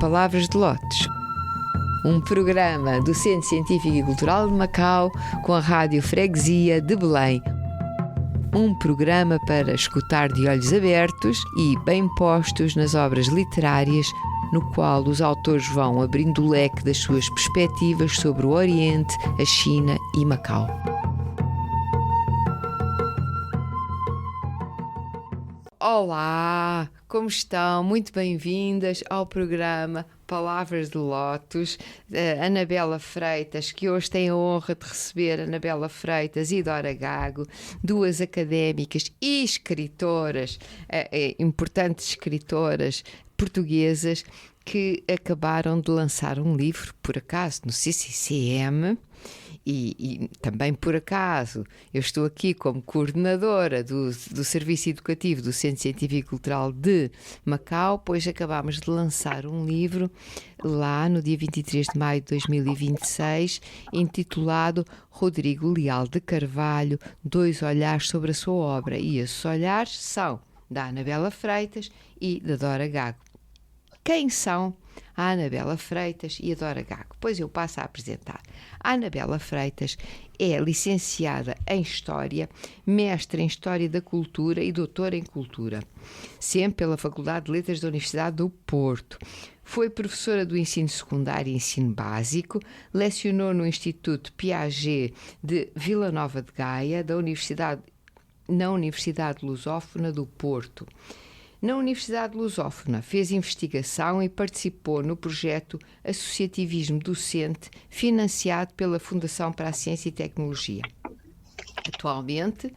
Palavras de Lotes, um programa do Centro Científico e Cultural de Macau com a Rádio Freguesia de Belém. Um programa para escutar de olhos abertos e bem postos nas obras literárias, no qual os autores vão abrindo o leque das suas perspectivas sobre o Oriente, a China e Macau. Olá, como estão? Muito bem-vindas ao programa Palavras de Lotos. Anabela Freitas, que hoje tem a honra de receber Anabela Freitas e Dora Gago, duas académicas e escritoras, importantes escritoras portuguesas, que acabaram de lançar um livro, por acaso, no CCM. E também, por acaso, eu estou aqui como coordenadora do Serviço Educativo do Centro Científico e Cultural de Macau, pois acabámos de lançar um livro lá no dia 23 de maio de 2026, intitulado Rodrigo Leal de Carvalho, Dois Olhares sobre a sua obra. E esses olhares são da Anabela Freitas e da Dora Gago. Quem são a Anabela Freitas e a Dora Gago? Pois eu passo a apresentar. A Anabela Freitas é licenciada em História, mestre em História da Cultura e doutora em Cultura, sempre pela Faculdade de Letras da Universidade do Porto. Foi professora do ensino secundário e ensino básico, lecionou no Instituto Piaget de Vila Nova de Gaia, na Universidade Lusófona do Porto. Na Universidade Lusófona fez investigação e participou no projeto Associativismo Docente, financiado pela Fundação para a Ciência e Tecnologia. Atualmente,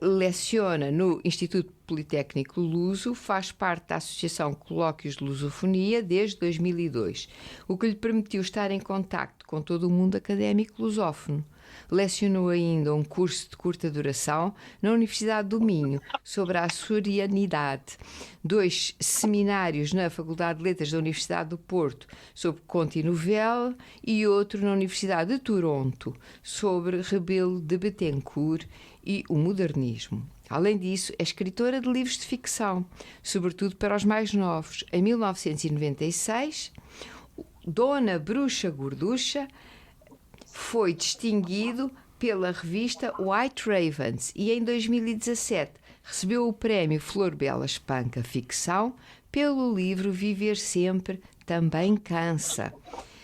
leciona no Instituto Politécnico Luso, faz parte da Associação Colóquios de Lusofonia desde 2002, o que lhe permitiu estar em contacto com todo o mundo académico lusófono. Lecionou ainda um curso de curta duração na Universidade do Minho sobre a açorianidade, 2 seminários na Faculdade de Letras da Universidade do Porto sobre conto e novela e outro na Universidade de Toronto sobre Rebelo de Bettencourt e o modernismo. Além disso, é escritora de livros de ficção, sobretudo para os mais novos. Em 1996, Dona Bruxa Gorducha foi distinguido pela revista White Ravens e em 2017 recebeu o prémio Flor Bela Espanca Ficção pelo livro Viver Sempre Também Cansa.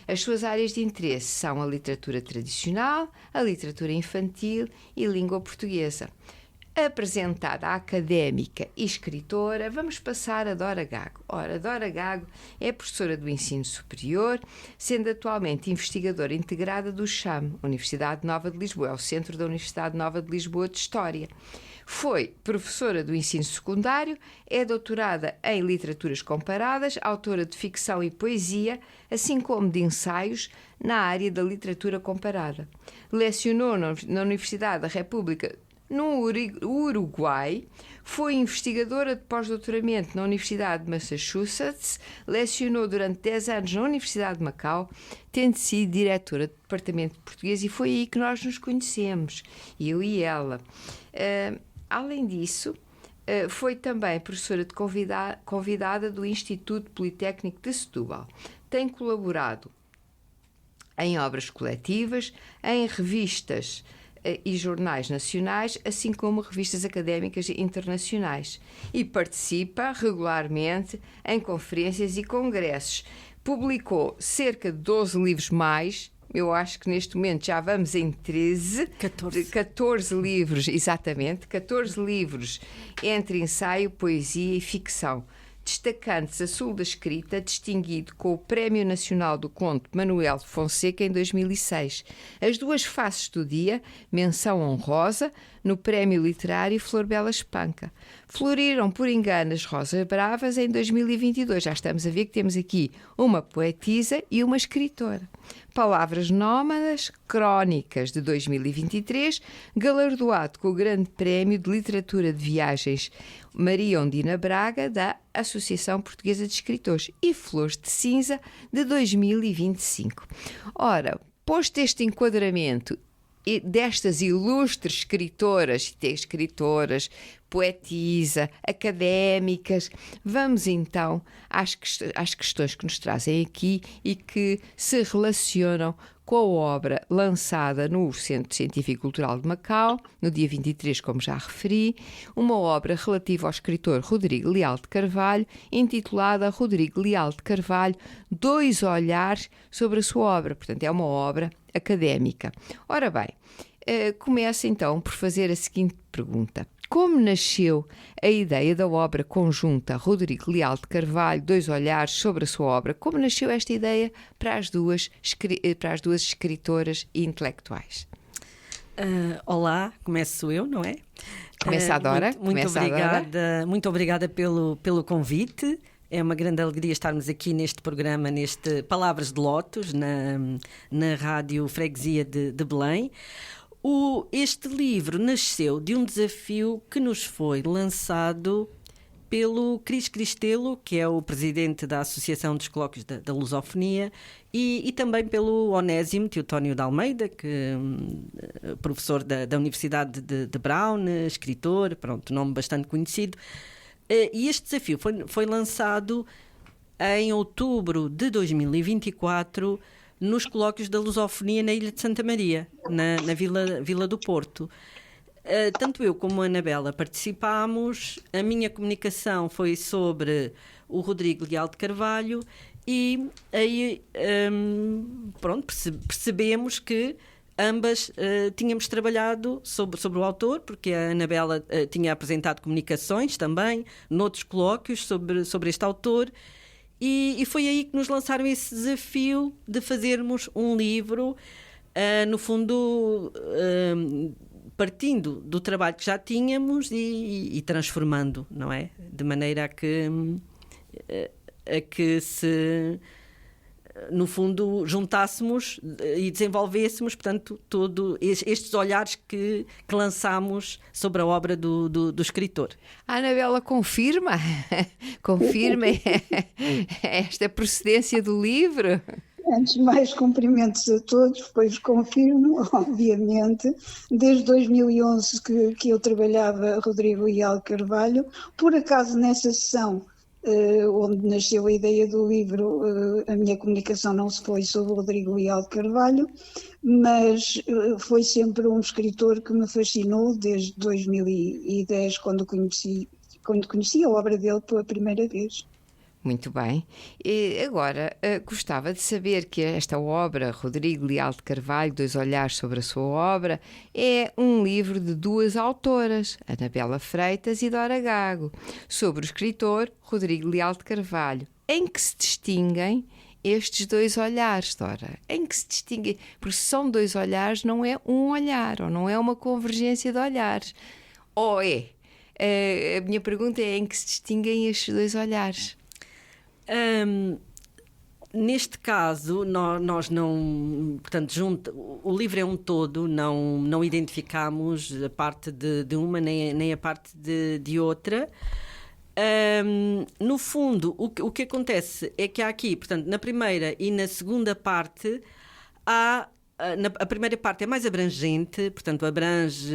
As suas áreas de interesse são a literatura tradicional, a literatura infantil e língua portuguesa. Apresentada a académica e escritora, vamos passar a Dora Gago. Ora, Dora Gago é professora do ensino superior, sendo atualmente investigadora integrada do CHAM, Universidade Nova de Lisboa, é o Centro da Universidade Nova de Lisboa de História. Foi professora do ensino secundário, é doutorada em literaturas comparadas, autora de ficção e poesia, assim como de ensaios na área da literatura comparada. Lecionou na Universidade da República no Uruguai, foi investigadora de pós-doutoramento na Universidade de Massachusetts, lecionou durante 10 anos na Universidade de Macau, tendo sido diretora do Departamento de Português, e foi aí que nós nos conhecemos, eu e ela. Além disso, foi também professora de convidada do Instituto Politécnico de Setúbal. Tem colaborado em obras coletivas, em revistas e jornais nacionais, assim como revistas académicas internacionais, e participa regularmente em conferências e congressos. Publicou cerca de 12 livros mais, eu acho que neste momento já vamos em 14 livros, exatamente, 14 livros entre ensaio, poesia e ficção, destacando-se a sul da escrita, distinguido com o Prémio Nacional do Conto Manuel de Fonseca em 2006. As duas faces do dia, menção honrosa no Prémio Literário Flor Bela Espanca. Floriram por engano as Rosas Bravas em 2022. Já estamos a ver que temos aqui uma poetisa e uma escritora. Palavras Nómadas, Crónicas de 2023, galardoado com o Grande Prémio de Literatura de Viagens Maria Ondina Braga, da Associação Portuguesa de Escritores, e Flores de Cinza, de 2025. Ora, posto este enquadramento destas ilustres escritoras, poetisa, académicas. Vamos então às questões que nos trazem aqui e que se relacionam com a obra lançada no Centro Científico Cultural de Macau, no dia 23, como já referi, uma obra relativa ao escritor Rodrigo Leal de Carvalho, intitulada Rodrigo Leal de Carvalho, Dois Olhares sobre a sua obra. Portanto, é uma obra académica. Ora bem, começo então por fazer a seguinte pergunta. Como nasceu a ideia da obra conjunta Rodrigo Leal de Carvalho, Dois Olhares sobre a sua obra? Como nasceu esta ideia para as duas escritoras e intelectuais? Olá, começo eu, não é? Começa a Dora. Muito obrigada pelo convite. É uma grande alegria estarmos aqui neste programa, neste Palavras de Lotos, na Rádio Freguesia de Belém. Este livro nasceu de um desafio que nos foi lançado pelo Cris Cristelo, que é o presidente da Associação dos Colóquios da Lusofonia, e também pelo Onésimo Teotónio de Almeida, que professor da Universidade de Brown, escritor, nome bastante conhecido. E este desafio foi lançado em outubro de 2024 nos colóquios da Lusofonia na Ilha de Santa Maria, na Vila do Porto. Tanto eu como a Anabela participámos. A minha comunicação foi sobre o Rodrigo Leal de Carvalho e aí percebemos que ambas tínhamos trabalhado sobre o autor, porque a Anabela tinha apresentado comunicações também noutros colóquios sobre este autor. E foi aí que nos lançaram esse desafio de fazermos um livro, no fundo, partindo do trabalho que já tínhamos e transformando, não é? De maneira a que se, no fundo, juntássemos e desenvolvêssemos, portanto, todos estes olhares que lançámos sobre a obra do escritor. A Anabela confirma esta procedência do livro? Antes de mais, cumprimentos a todos, pois confirmo, obviamente, desde 2011 que eu trabalhava Rodrigo Leal de Carvalho. Por acaso, nessa sessão onde nasceu a ideia do livro, a minha comunicação não se foi sobre o Rodrigo Leal de Carvalho, mas foi sempre um escritor que me fascinou desde 2010, quando conheci a obra dele pela primeira vez. Muito bem. E agora, gostava de saber que esta obra, Rodrigo Leal de Carvalho, Dois Olhares sobre a sua obra, é um livro de duas autoras, Anabela Freitas e Dora Gago, sobre o escritor Rodrigo Leal de Carvalho. Em que se distinguem estes dois olhares, Dora? Em que se distinguem? Porque se são dois olhares, não é um olhar, ou não é uma convergência de olhares. Ou é? A minha pergunta é: em que se distinguem estes dois olhares? Neste caso, nós não, portanto, o livro é um todo, não identificamos a parte de uma nem a parte de outra. No fundo, o que acontece é que há aqui, portanto, na primeira e na segunda parte, a primeira parte é mais abrangente, portanto, abrange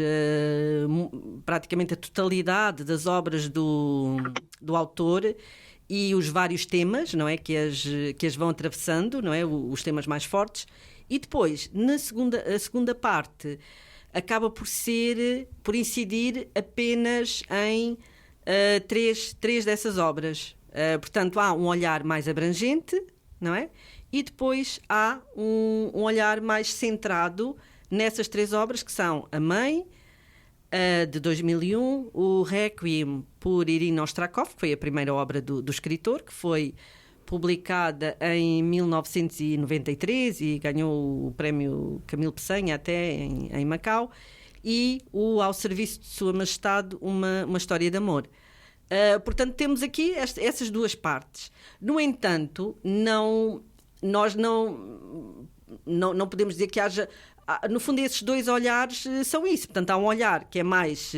praticamente a totalidade das obras do autor e os vários temas, não é, que as vão atravessando, não é, os temas mais fortes. E depois, a segunda parte acaba por incidir apenas em três dessas obras. Portanto, há um olhar mais abrangente, não é? E depois há um olhar mais centrado nessas três obras, que são A Mãe, de 2001, o Requiem por Irina Ostrakov, que foi a primeira obra do escritor, que foi publicada em 1993 e ganhou o prémio Camilo Peçanha até em Macau, e o Ao Serviço de Sua Majestade, uma História de Amor. Portanto, temos aqui essas duas partes. No entanto, nós não podemos dizer que haja... No fundo, esses dois olhares são isso. Portanto, há um olhar que é mais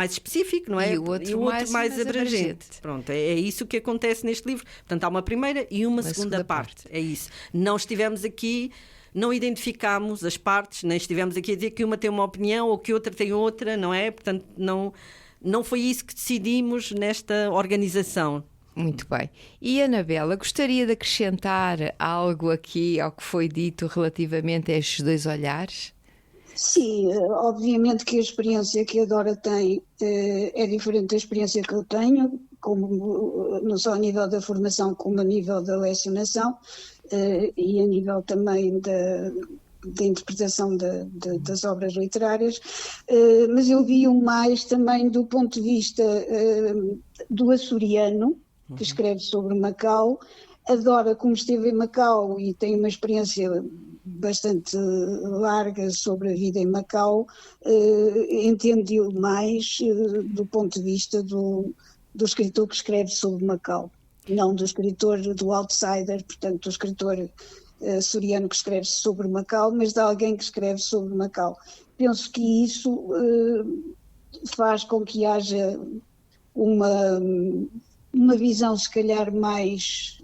específico, não é? E o outro mais abrangente. Pronto, é isso que acontece neste livro. Portanto, há uma primeira e uma segunda parte. É isso. Não estivemos aqui, não identificámos as partes, nem estivemos aqui a dizer que uma tem uma opinião ou que outra tem outra, não é? Portanto, não... não foi isso que decidimos nesta organização. Muito bem. E Anabela, gostaria de acrescentar algo aqui ao que foi dito relativamente a estes dois olhares? Sim, obviamente que a experiência que a Dora tem é diferente da experiência que eu tenho, como, não só a nível da formação, como a nível da lecionação e a nível também da interpretação das obras literárias, mas eu vi-o mais também do ponto de vista do açoriano, que escreve sobre Macau. A Dora, como esteve em Macau e tem uma experiência bastante larga sobre a vida em Macau, entende-o mais do ponto de vista do escritor que escreve sobre Macau, não do escritor do outsider, portanto do escritor açoriano que escreve sobre Macau, mas de alguém que escreve sobre Macau. Penso que isso faz com que haja uma visão se calhar mais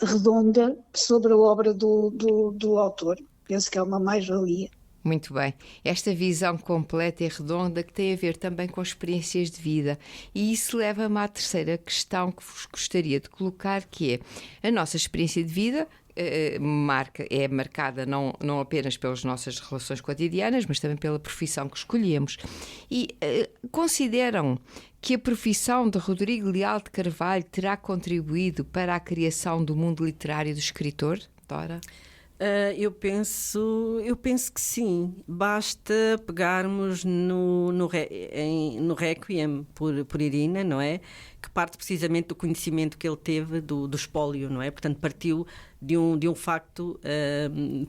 redonda sobre a obra do autor. Penso que é uma mais-valia. Muito bem. Esta visão completa e redonda que tem a ver também com experiências de vida. E isso leva-me à terceira questão que vos gostaria de colocar, que é a nossa experiência de vida é marcada não apenas pelas nossas relações cotidianas, mas também pela profissão que escolhemos. E consideram que a profissão de Rodrigo Leal de Carvalho terá contribuído para a criação do mundo literário do escritor, Dora? Eu penso que sim. Basta pegarmos no Requiem por Irina, não é? Que parte precisamente do conhecimento que ele teve do espólio, não é? Portanto, partiu de um facto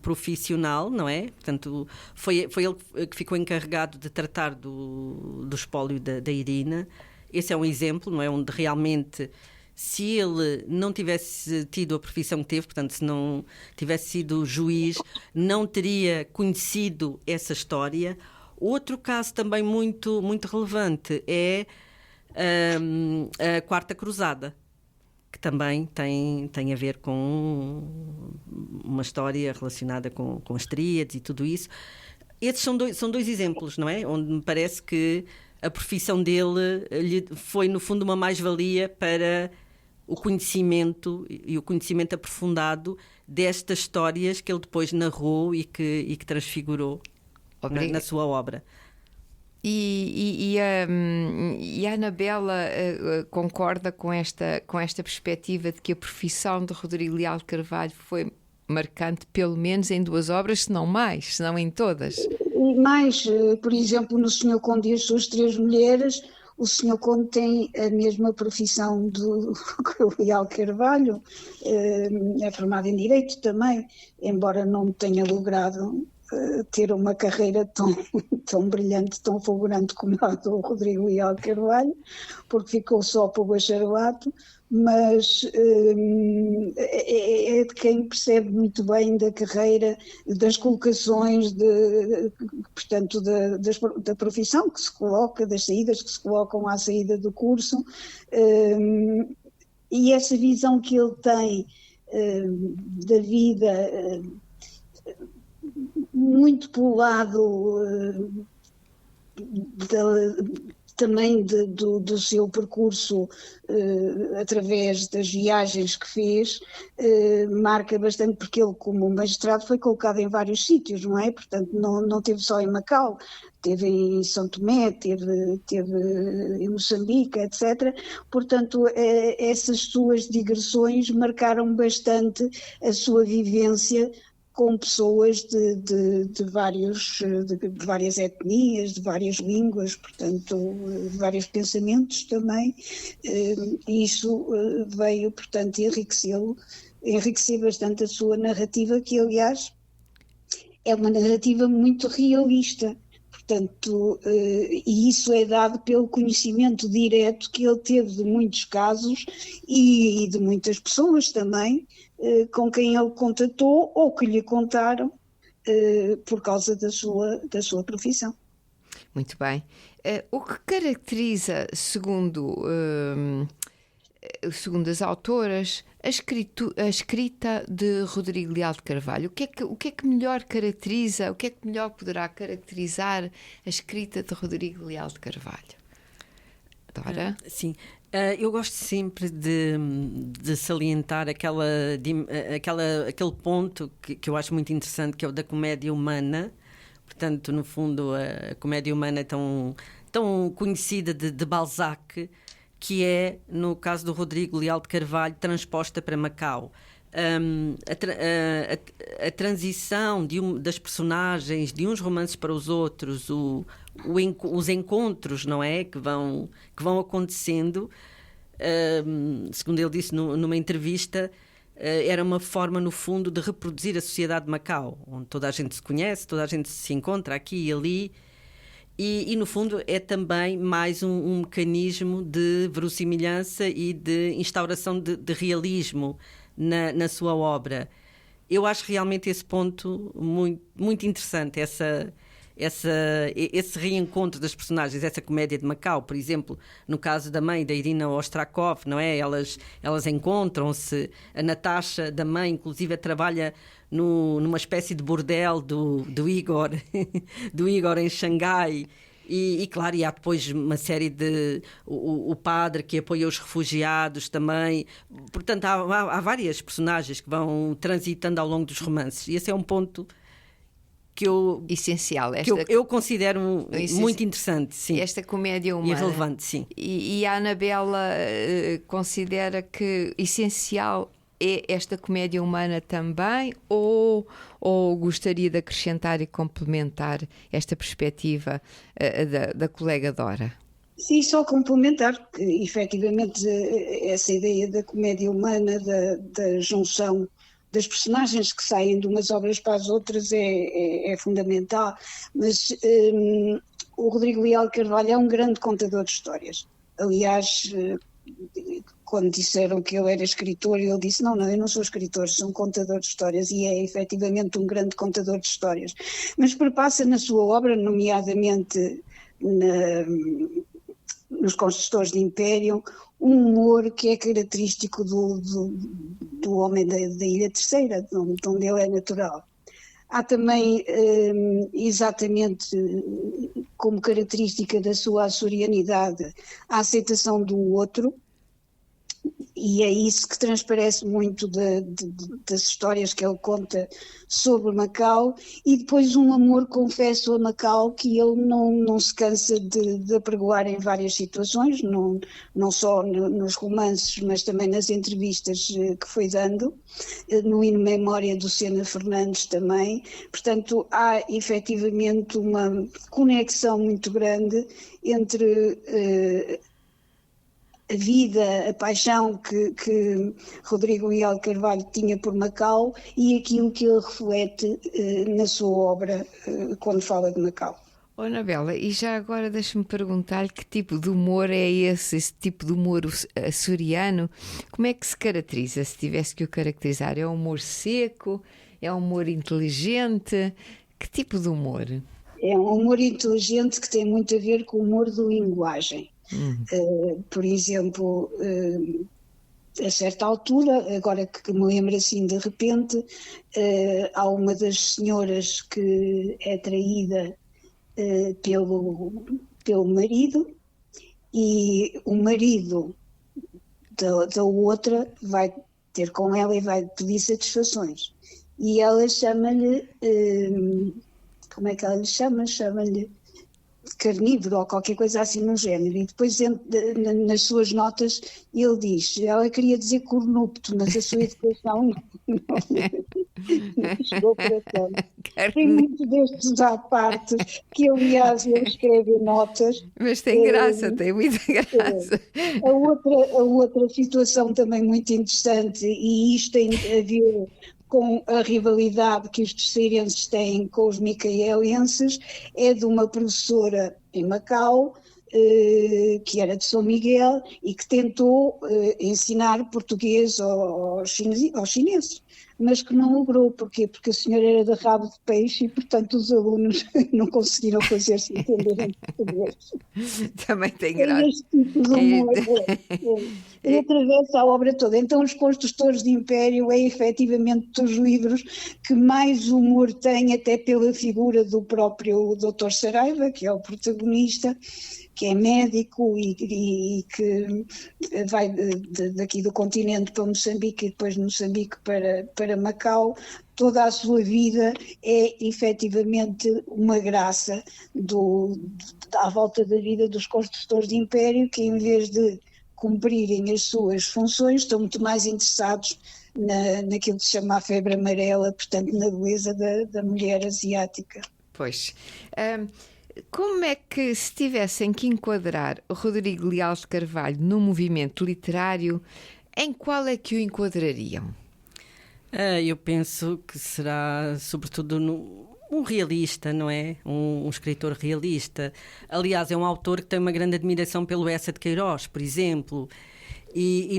profissional, não é? Portanto, foi ele que ficou encarregado de tratar do espólio da Irina. Esse é um exemplo, não é? Onde realmente, se ele não tivesse tido a profissão que teve, portanto, se não tivesse sido juiz, não teria conhecido essa história. Outro caso também muito, muito relevante é a Quarta Cruzada, que também tem a ver com uma história relacionada com as tríades e tudo isso. Esses são dois exemplos, não é? Onde me parece que a profissão dele lhe foi, no fundo, uma mais-valia para o conhecimento e o conhecimento aprofundado destas histórias que ele depois narrou e que transfigurou na sua obra. E a Anabela concorda com esta perspectiva de que a profissão de Rodrigo Leal de Carvalho foi marcante, pelo menos em duas obras, se não mais, se não em todas? E mais, por exemplo, no Senhor Conde e as suas três mulheres, o Senhor Conde tem a mesma profissão do Leal Carvalho, é formado em Direito também, embora não tenha logrado ter uma carreira tão brilhante, tão fulgurante como a do Rodrigo Leal Carvalho, porque ficou só para o bacharelato, mas é de quem percebe muito bem da carreira, das colocações, portanto, da profissão que se coloca, das saídas que se colocam à saída do curso, e essa visão que ele tem da vida, muito pelo lado também do seu percurso através das viagens que fez, marca bastante, porque ele, como magistrado, foi colocado em vários sítios, não é? Portanto, não teve só em Macau, teve em São Tomé, teve em Moçambique, etc. Portanto, essas suas digressões marcaram bastante a sua vivência com pessoas de várias etnias, de várias línguas, portanto, de vários pensamentos também, e isso veio, portanto, enriquecer bastante a sua narrativa, que, aliás, é uma narrativa muito realista. Portanto, e isso é dado pelo conhecimento direto que ele teve de muitos casos e de muitas pessoas também, com quem ele contatou ou que lhe contaram por causa da sua profissão. Muito bem. O que caracteriza, segundo segundo as autoras, a escrita de Rodrigo Leal de Carvalho. O que é que melhor caracteriza, o que é que melhor poderá caracterizar a escrita de Rodrigo Leal de Carvalho? Dora? Sim. Eu gosto sempre de salientar aquele ponto que eu acho muito interessante, que é o da comédia humana. Portanto, no fundo, a comédia humana tão conhecida de Balzac, que é, no caso do Rodrigo Leal de Carvalho, transposta para Macau. A transição das personagens de uns romances para os outros, os encontros, não é? Que vão acontecendo, segundo ele disse numa entrevista, era uma forma, no fundo, de reproduzir a sociedade de Macau, onde toda a gente se conhece, toda a gente se encontra aqui e ali. E, no fundo, é também mais um mecanismo de verossimilhança e de instauração de realismo na sua obra. Eu acho realmente esse ponto muito, muito interessante, esse reencontro das personagens, essa comédia de Macau, por exemplo, no caso da mãe, da Irina Ostrakov, não é? Elas encontram-se, a Natasha, da mãe, inclusive trabalha numa espécie de bordel do Igor, do Igor em Xangai. E claro, e há depois uma série o padre que apoia os refugiados também. Portanto, há várias personagens que vão transitando ao longo dos romances. E esse é um ponto essencial. Que eu considero muito interessante. Sim. Esta comédia humana. E relevante, sim. E a Anabela considera que essencial é esta comédia humana também, ou gostaria de acrescentar e complementar esta perspectiva da colega Dora? Sim, só complementar que, efetivamente, essa ideia da comédia humana, da junção das personagens que saem de umas obras para as outras é fundamental, mas o Rodrigo Leal de Carvalho é um grande contador de histórias. Aliás, quando disseram que ele era escritor, ele disse, não, eu não sou escritor, sou um contador de histórias, e é efetivamente um grande contador de histórias. Mas perpassa na sua obra, nomeadamente nos Construtores de Império, um humor que é característico do homem da Ilha Terceira, de onde ele é natural. Há também, exatamente como característica da sua açorianidade, a aceitação do outro, e é isso que transparece muito das histórias que ele conta sobre Macau, e depois um amor confesso a Macau que ele não se cansa de apregoar em várias situações, não só nos romances, mas também nas entrevistas que foi dando, no In Memória do Sena Fernandes também. Portanto, há efetivamente uma conexão muito grande entre a vida, a paixão que Rodrigo Leal de Carvalho tinha por Macau e aquilo que ele reflete na sua obra quando fala de Macau. Anabela, e já agora deixa-me perguntar-lhe que tipo de humor é esse tipo de humor açoriano? Como é que se caracteriza, se tivesse que o caracterizar? É um humor seco? É um humor inteligente? Que tipo de humor? É um humor inteligente que tem muito a ver com o humor de linguagem. Por exemplo, a certa altura, agora que me lembro assim de repente, há uma das senhoras que é traída pelo marido, e o marido da outra vai ter com ela e vai pedir satisfações. E ela chama-lhe, como é que ela lhe chama? Chama-lhe carnívoro ou qualquer coisa assim no género, e depois nas suas notas ele diz, ela queria dizer cornupto, mas a sua educação não chegou para tanto. Tem muito destes à parte, que aliás ele escreve notas. Mas tem graça, tem muita graça. A outra situação também muito interessante, e isto tem a ver com a rivalidade que os terceirenses têm com os micaelenses, é de uma professora em Macau, que era de São Miguel, e que tentou ensinar português aos chineses. mas que não logrou. Porquê? Porque o senhor era de rabo de peixe e, portanto, os alunos não conseguiram fazer-se entender em português. Também tem É graça. este tipo de humor. Ele atravessa a obra toda. Então, Os Construtores de Império é efetivamente dos livros que mais humor tem, até pela figura do próprio Dr. Saraiva, que é o protagonista, que é médico e que vai daqui do continente para Moçambique e depois de Moçambique para Macau. Toda a sua vida é efetivamente uma graça à volta da vida dos construtores de império, que em vez de cumprirem as suas funções estão muito mais interessados naquilo que se chama a febre amarela, portanto na beleza da mulher asiática. Pois. Como é que, se tivessem que enquadrar o Rodrigo Leal de Carvalho no movimento literário, em qual é que o enquadrariam? Eu penso que será, sobretudo, um realista, não é? Um escritor realista. Aliás, é um autor que tem uma grande admiração pelo Eça de Queiroz, por exemplo. E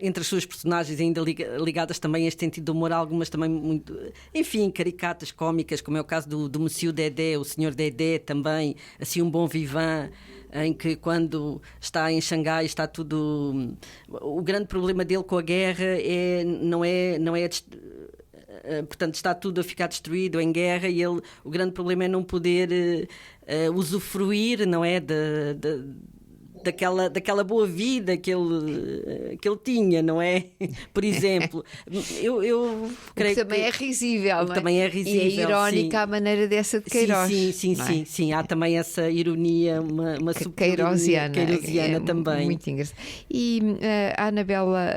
entre as suas personagens ainda ligadas também a este sentido de humor, algumas também muito, enfim, caricatas, cómicas, como é o caso do Monsieur Dedé, o Senhor Dedé também, assim um bom vivant, em que quando está em Xangai está tudo... O grande problema dele com a guerra não é portanto, está tudo a ficar destruído em guerra e o grande problema é não poder usufruir, não é, daquela boa vida que ele tinha, não é? Por exemplo, eu creio que... também é risível, não é? Também é risível, e é irónica, sim, a maneira dessa de Queiroz. Sim. Há também essa ironia, uma queirosiana também. Muito engraçado. E a Anabela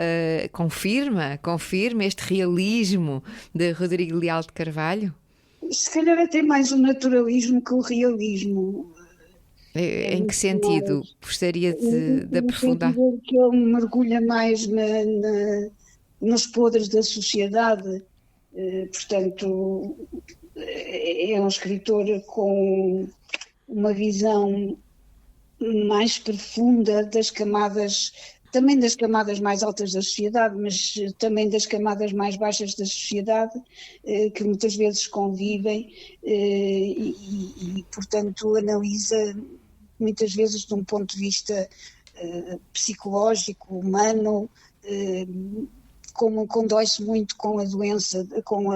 confirma este realismo de Rodrigo Leal de Carvalho? Se calhar até mais o naturalismo que o realismo. Em que sentido? Gostaria de aprofundar? Que ele mergulha mais nos podres da sociedade. Portanto, é um escritor com uma visão mais profunda também das camadas mais altas da sociedade, mas também das camadas mais baixas da sociedade, que muitas vezes convivem e portanto, analisa muitas vezes de um ponto de vista psicológico, humano, condói-se muito com a doença, com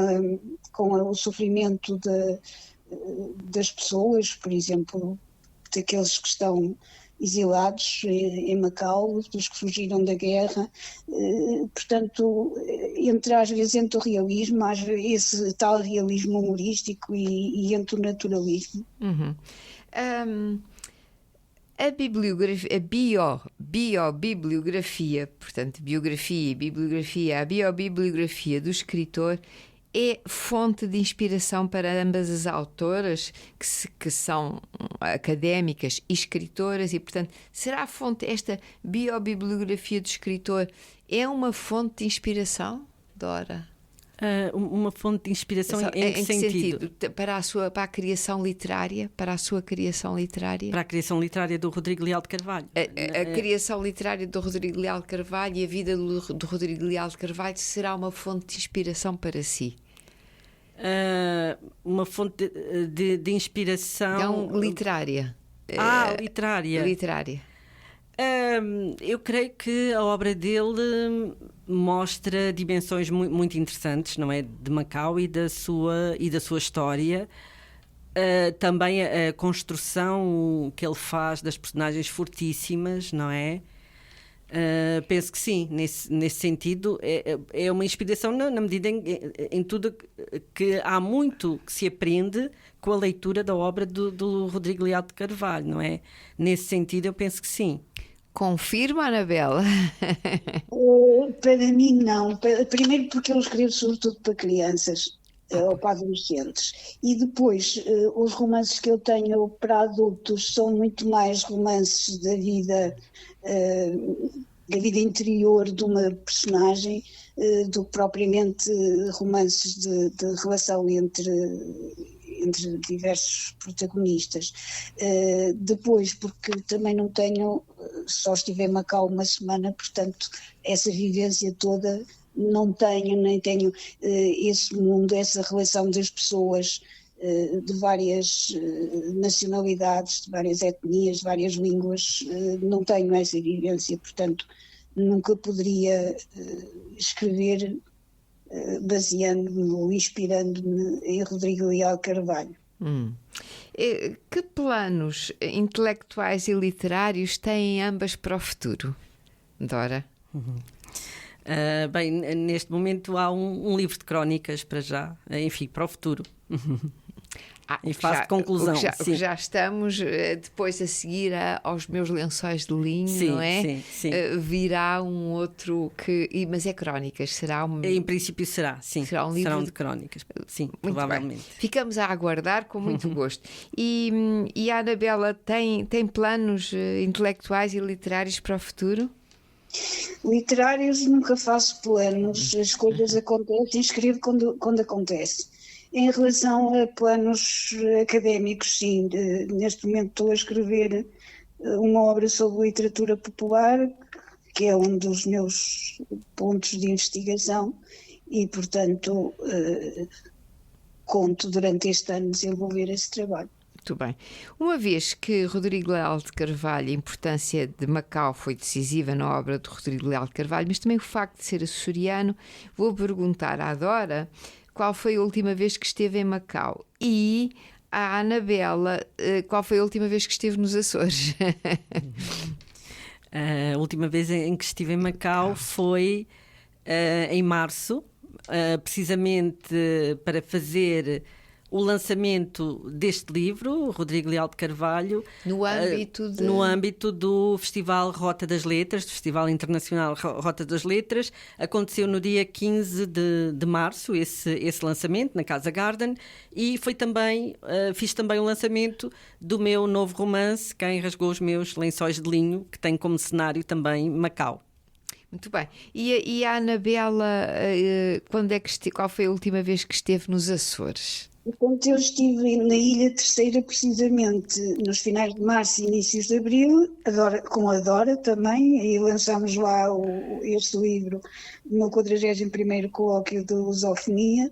o sofrimento das pessoas, por exemplo, daqueles que estão exilados em Macau, dos que fugiram da guerra. Portanto, às vezes entre o realismo, esse tal realismo humorístico e entre o naturalismo. Uhum. A biobibliografia, portanto, biografia e bibliografia, a biobibliografia do escritor é fonte de inspiração para ambas as autoras, que são académicas e escritoras, e, portanto, será esta biobibliografia do escritor é uma fonte de inspiração, Dora? Uma fonte de inspiração em que sentido? Para a criação literária, para a sua criação literária? Para a criação literária do Rodrigo Leal de Carvalho. A criação literária do Rodrigo Leal de Carvalho e a vida do Rodrigo Leal de Carvalho será uma fonte de inspiração para si? Uma fonte de inspiração... Então, literária. Literária. Eu creio que a obra dele mostra dimensões muito interessantes, não é, de Macau e da sua história. Também a construção que ele faz das personagens fortíssimas, não é? Penso que sim, nesse sentido é uma inspiração na medida em tudo que há muito que se aprende com a leitura da obra do Rodrigo Leal de Carvalho, não é? Nesse sentido eu penso que sim. Confirma, Anabela? Para mim não. Primeiro porque eu escrevo sobretudo para crianças ou para adolescentes, e depois os romances que eu tenho para adultos são muito mais romances da vida interior de uma personagem do que propriamente romances de relação entre diversos protagonistas. Depois, porque também só estive em Macau uma semana, portanto, essa vivência toda não tenho, nem tenho esse mundo, essa relação das pessoas de várias nacionalidades, de várias etnias, de várias línguas, não tenho essa vivência, portanto nunca poderia escrever baseando-me ou inspirando-me em Rodrigo Leal Carvalho. Que planos intelectuais e literários têm ambas para o futuro, Dora? Bem, neste momento há um livro de crónicas para já, enfim, para o futuro. Em fase de conclusão. O que já estamos depois a seguir aos meus lençóis de linho, sim, não é? Sim. Virá um outro mas é crónicas, será um... Em princípio será, sim. Será um livro Serão de crónicas, sim, muito provavelmente. Bem. Ficamos a aguardar com muito gosto. E a Anabela tem planos intelectuais e literários para o futuro? Literários nunca faço planos, as coisas acontecem, escrevo quando acontece. Em relação a planos académicos, sim, neste momento estou a escrever uma obra sobre literatura popular, que é um dos meus pontos de investigação e, portanto, conto durante este ano desenvolver esse trabalho. Muito bem. Uma vez que Rodrigo Leal de Carvalho, a importância de Macau foi decisiva na obra de Rodrigo Leal de Carvalho, mas também o facto de ser açoriano, vou perguntar à Dora qual foi a última vez que esteve em Macau e à Anabela qual foi a última vez que esteve nos Açores. A última vez em que estive em Macau foi em março, precisamente para fazer o lançamento deste livro, Rodrigo Leal de Carvalho, no âmbito do Festival Rota das Letras, do Festival Internacional Rota das Letras. Aconteceu no dia 15 de março esse lançamento na Casa Garden, e foi também, fiz também o lançamento do meu novo romance, Quem Rasgou os Meus Lençóis de Linho, que tem como cenário também Macau. Muito bem. E a Anabela, qual foi a última vez que esteve nos Açores? Portanto, eu estive na Ilha Terceira precisamente nos finais de março e inícios de abril, com a Dora também, e lançámos lá este livro no 41º colóquio de Lusofonia,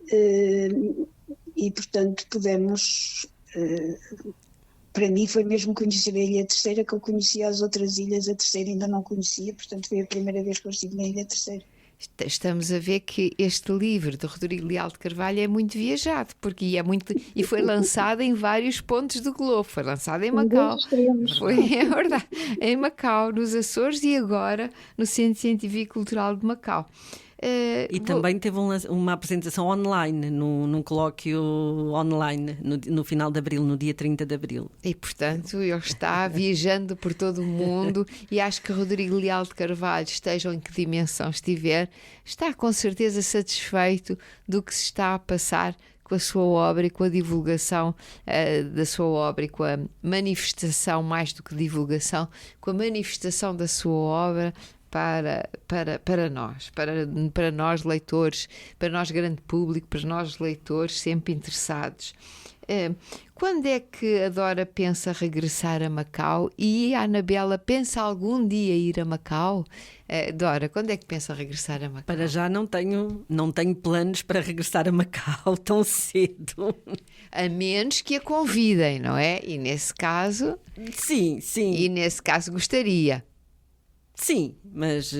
e portanto pudemos... Para mim foi mesmo conhecer a Ilha Terceira, que eu conhecia as outras ilhas, a Terceira ainda não conhecia, portanto foi a primeira vez que eu estive na Ilha Terceira. Estamos a ver que este livro de Rodrigo Leal de Carvalho é muito viajado, porque e foi lançado em vários pontos do globo. Foi lançado em Macau, é verdade, em Macau, nos Açores e agora no Centro Científico e Cultural de Macau. Também teve uma apresentação online, num colóquio online, no final de abril, no dia 30 de abril. E, portanto, ele está viajando por todo o mundo e acho que Rodrigo Leal de Carvalho, esteja em que dimensão estiver, está com certeza satisfeito do que se está a passar com a sua obra e com a divulgação da sua obra e com a manifestação, mais do que divulgação, com a manifestação da sua obra para nós leitores, para nós grande público, para nós leitores sempre interessados. Quando é que a Dora pensa regressar a Macau e a Anabela pensa algum dia ir a Macau? Dora, quando é que pensa regressar a Macau? Para já não tenho planos para regressar a Macau tão cedo. A menos que a convidem, não é? E nesse caso... Sim. E nesse caso gostaria. Sim, mas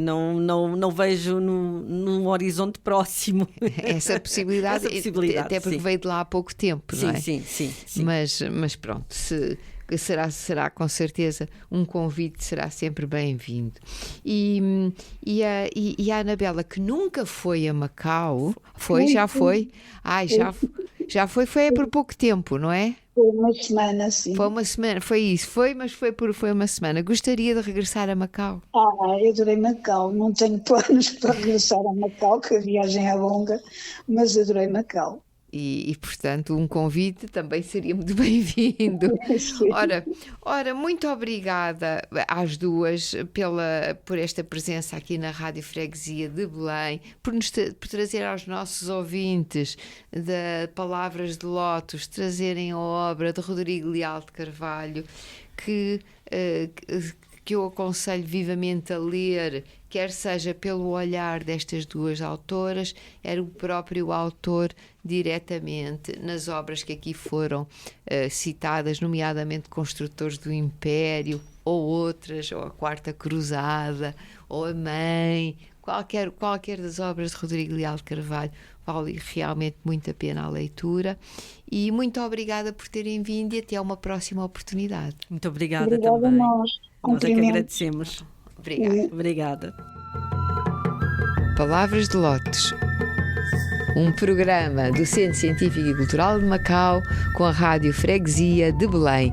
não vejo no horizonte próximo essa possibilidade, até porque veio de lá há pouco tempo, não é? Sim. Mas pronto, será com certeza um convite, será sempre bem-vindo. E a Anabela, que nunca foi a Macau, já foi? Já foi por pouco tempo, não é? Foi uma semana, sim. Foi uma semana, foi isso. Mas foi uma semana. Gostaria de regressar a Macau? Eu adorei Macau. Não tenho planos para regressar a Macau, que a viagem é longa, mas adorei Macau. E, portanto, um convite também seria muito bem-vindo. Ora, muito obrigada às duas por esta presença aqui na Rádio Freguesia de Belém, por trazer aos nossos ouvintes de Palavras de Lótus, trazerem a obra de Rodrigo Leal de Carvalho, que que eu aconselho vivamente a ler, quer seja pelo olhar destas duas autoras, era o próprio autor diretamente nas obras que aqui foram citadas, nomeadamente Construtores do Império, ou outras, ou a Quarta Cruzada, ou a Mãe, qualquer das obras de Rodrigo Leal de Carvalho, vale realmente muito a pena a leitura. E muito obrigada por terem vindo e até uma próxima oportunidade. Muito obrigada Obrigada também. a nós. Nós é que Cumprimentos. agradecemos. Obrigada. Obrigada. Palavras de Lotes, um programa do Centro Científico e Cultural de Macau com a Rádio Freguesia de Belém.